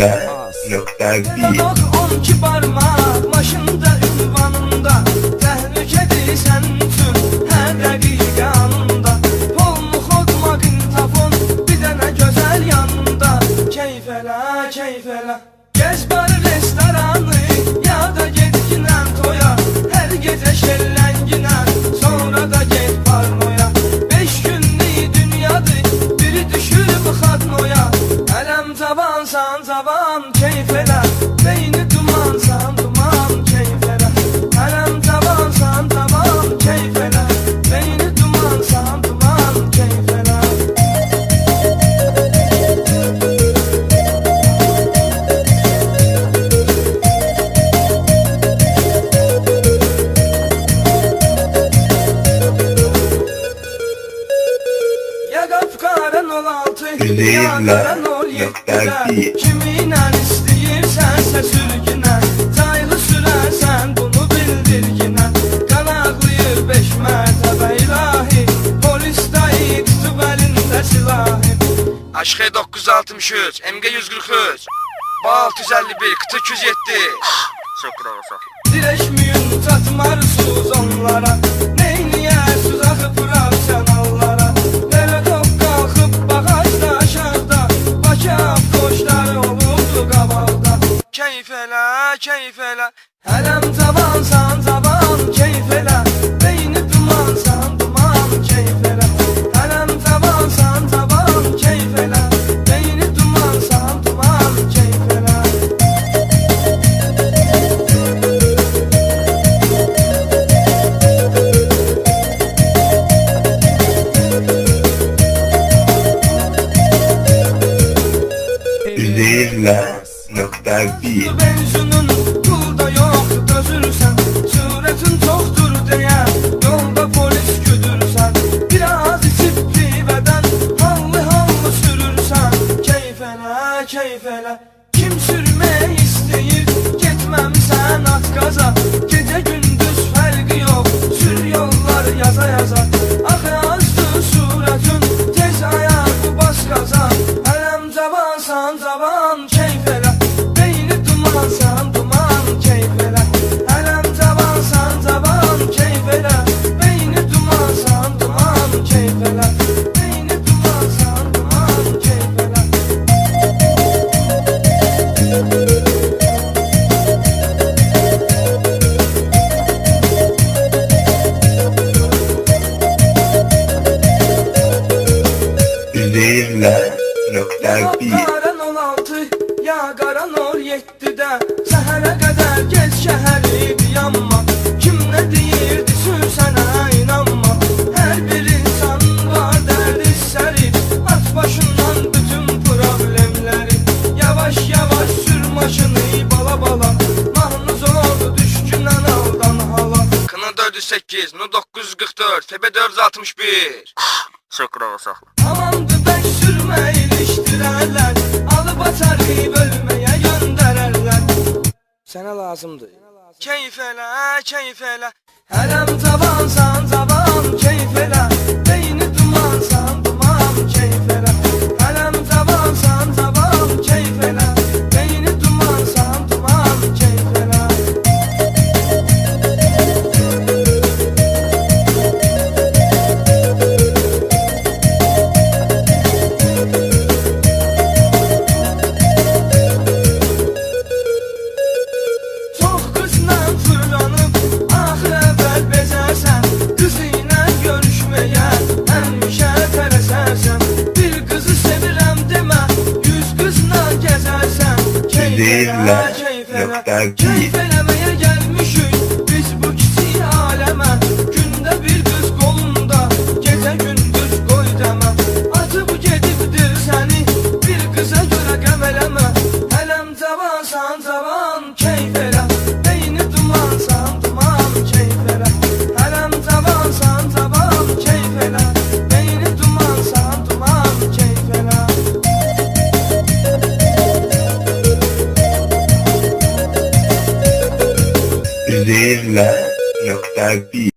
Üzeyirler.bir Bak 12 parmak başında ünvanında, təhlükədir sənin üçün hər dəqiqə anında. Polmu xodma qintafon bir dənə gözəl yanında. Keyf elə, keyf elə, gəz barı restoranı, ya da get ginən toya. Hər gecə şellənginə, sonra da get parnoya. 5 günlük dünyadır, biri düşür bu xadnoya. Ələm cavansan cavan, keyf elə, beyni dumansan duman, keyf elə. Ələm cavansan cavan, keyf elə, beyni dumansan duman, keyf elə. Ya qapqaran 16, ya qaran 17'de, kiminlə istəyirsənsə sürgünə, caylı sürərsən bunu bildirginə. Qanaqlayır 5 mərtəbə ilahi, polis dayı tutub əlində silahı. Aşk 963, MG 143, Bal 651, Kıtı 207. Şükür olsun. Dirəşməyin çatmarsız onlara, neyniyəsiz axıb bıraksan allara. Nerə top qalxıb bağacda aşağıda, Bakı avtoşları olurdu qabaqda. Keyf elə, keyf elə. Ələm cavansan cavan, keyf elə, beyni dumansan duman, keyf elə. Ələm cavansan cavan, keyf elə, beyni dumansan duman, keyf elə. Üzeyirler.bir Benzinin pulda yox, dözürsən, sürətin çoxdur deyə yolda polis güdürsən. Biraz içib pivədən hallı sürürsən. Keyf elə, keyf elə, kim sürmək istəyir, getməmsən at qaza. Gecə gündüz fərqi yox, sür yollar yaza yaza. Axı azdır surətin, tez ayağı bas qaza. Ələm cavansan cavan, keyf elə, beyni dumansan duman, keyf elə. Ələm cavansan cavan, keyf elə, beyni dumansan duman, keyf elə. Beyni dumansan duman, keyf elə. Üzeyirler.bir Qaran 16, ya qaran 17'de, səhərə qədər gez şəhəri dayanma. Kim nə deyirdi sənə inanma. Hər bir insan var dərdi səri, at başından bütün problemləri. Yavaş yavaş sür maşını bala bala, mahnuz oldu düşkünən aldan hala. Kına 408, Nu 944, Febe 461. Şükür olsun. Amandı bək sürmə ilişdirərlər, alıp açarı bölməyə göndərərlər. Sənə lazımdır. Keyf elə, keyf elə. Ələm cavansan cavan, keyf elə, beyni dumansan duman, keyf elə. Ələm cavansan cavan, keyf elə, beyni dumansan duman, keyf elə. Çox qızla fırlanıb, axı əvvəl bezərsən. Qız ilə görüşməyə həmişə tələsərsən. Bir qızı sevirəm demə, 100 qızla gəzərsən. Keyf elə, keyf elə, keyf eləməyə gəlmişik biz bu kiçik aləmə. Gündə bir qız qolunda, gecə gündüz qoy dəmə. Atıb gedibdir səni, bir qıza görə qəm eləmə. Ələm cavansan cavan, keyf elə, beyni dumansan duman, keyf elə. Ələm cavansan cavan, keyf elə, beyni dumansan duman, keyf elə. Üzeyirler.bir